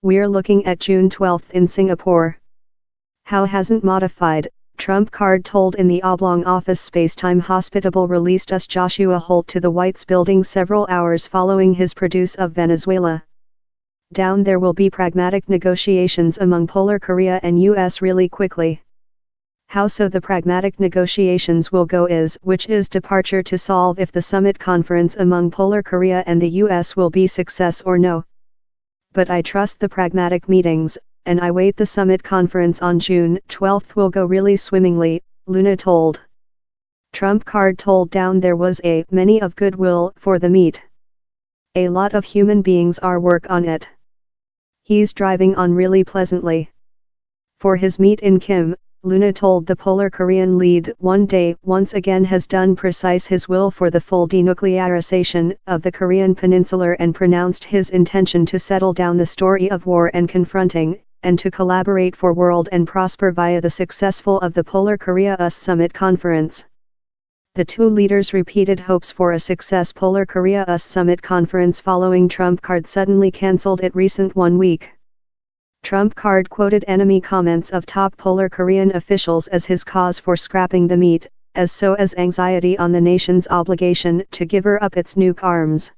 We're looking at June 12 in Singapore. How hasn't modified, Trump card told in the oblong office space-time hospitable released us Joshua Holt to the White's building several hours following his produce of Venezuela. Down there will be pragmatic negotiations among Polar Korea and US really quickly. How so the pragmatic negotiations will go is which is departure to solve if the summit conference among Polar Korea and the US will be success or no. But I trust the pragmatic meetings, and I wait the summit conference on June 12 will go really swimmingly, Luna told. Trump card told down there was many of goodwill for the meet. A lot of human beings are work on it. He's driving on really pleasantly. For his meet in Kim, Luna told the Polar Korean lead one day once again has done precise his will for the full denuclearization of the Korean peninsula and pronounced his intention to settle down the story of war and confronting, and to collaborate for world and prosper via the successful of the Polar Korea-US Summit Conference. The two leaders repeated hopes for a success Polar Korea-US Summit Conference following Trump card suddenly cancelled it recent 1 week. Trump card quoted enemy comments of top Polar Korean officials as his cause for scrapping the meet, as so as anxiety on the nation's obligation to give her up its nuke arms.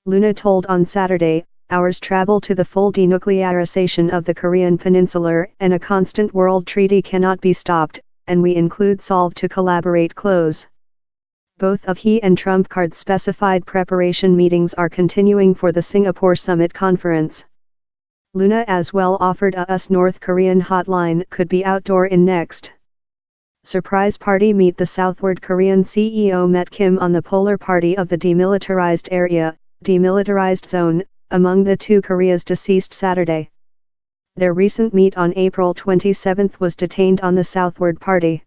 Luna told on Saturday, hours travel to the full denuclearization of the Korean peninsula and a constant world treaty cannot be stopped, and we include solve to collaborate close. Both of he and Trump card specified preparation meetings are continuing for the Singapore Summit Conference. Luna as well offered a US North Korean hotline could be outdoor in next. Surprise party meet the Southward Korean CEO met Kim on the polar party of the demilitarized area, demilitarized zone, among the two Koreas deceased Saturday. Their recent meet on April 27 was detained on the Southward Party.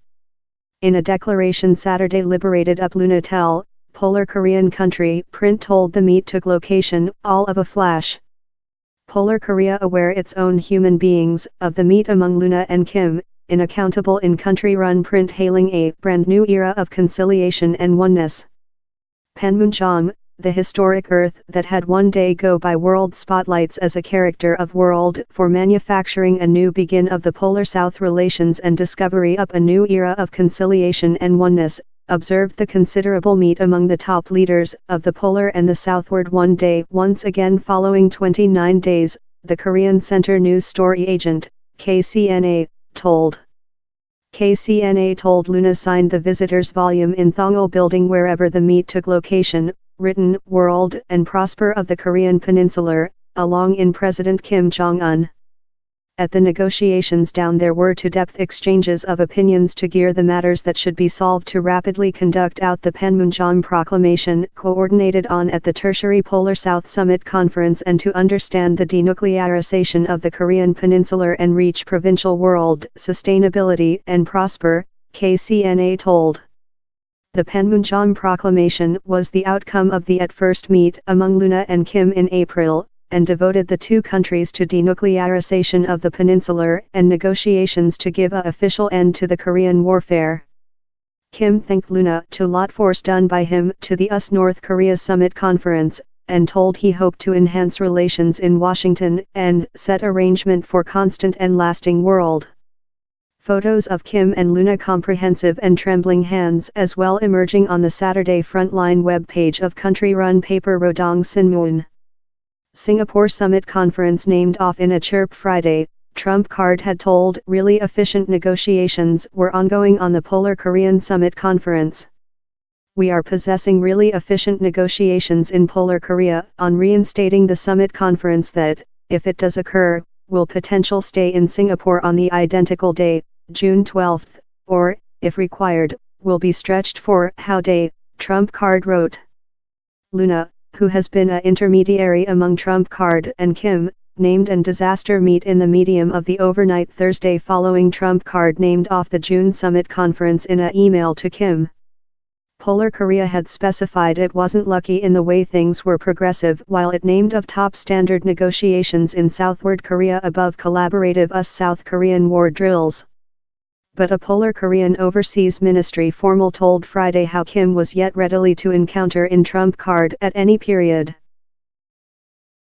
In a declaration Saturday liberated up Luna Tel, Polar Korean country print told the meet took location, all of a flash. Polar Korea aware its own human beings of the meet among Luna and Kim, in accountable in country run print hailing a brand new era of conciliation and oneness. Panmunjom, the historic Earth that had one day go by world spotlights as a character of world for manufacturing a new begin of the Polar South relations and discovery up a new era of conciliation and oneness, observed the considerable meet among the top leaders of the Polar and the Southward one day once again following 29 days, the Korean Center News Story Agent, KCNA, told. KCNA told Luna signed the visitors volume in Thongol building wherever the meet took location, written World and Prosper of the Korean Peninsula, along in President Kim Jong Un. At the negotiations down there were to-depth exchanges of opinions to gear the matters that should be solved to rapidly conduct out the Panmunjom Proclamation coordinated on at the Tertiary Polar South Summit Conference and to understand the denuclearization of the Korean Peninsula and reach provincial world sustainability and prosper, KCNA told. The Panmunjom Proclamation was the outcome of the at-first meet among Luna and Kim in April, and devoted the two countries to denuclearization of the peninsula and negotiations to give a official end to the Korean warfare. Kim thanked Luna to lot force done by him to the US North Korea Summit Conference, and told he hoped to enhance relations in Washington and set arrangement for constant and lasting world. Photos of Kim and Luna comprehensive and trembling hands as well emerging on the Saturday Frontline web page of country-run paper Rodong Sinmun. Singapore Summit Conference named off in a chirp Friday, Trump card had told really efficient negotiations were ongoing on the Polar Korean Summit Conference. We are possessing really efficient negotiations in Polar Korea on reinstating the summit conference that, if it does occur, will potential stay in Singapore on the identical day, June 12, or, if required, will be stretched for how day, Trump card wrote. Luna, who has been an intermediary among Trump card and Kim, named an disaster meet in the medium of the overnight Thursday following Trump card named off the June summit conference in an email to Kim. Polar Korea had specified it wasn't lucky in the way things were progressive while it named of top standard negotiations in Southward Korea above collaborative US-South Korean war drills. But a Polar Korean Overseas Ministry formal told Friday how Kim was yet readily to encounter in Trump card at any period.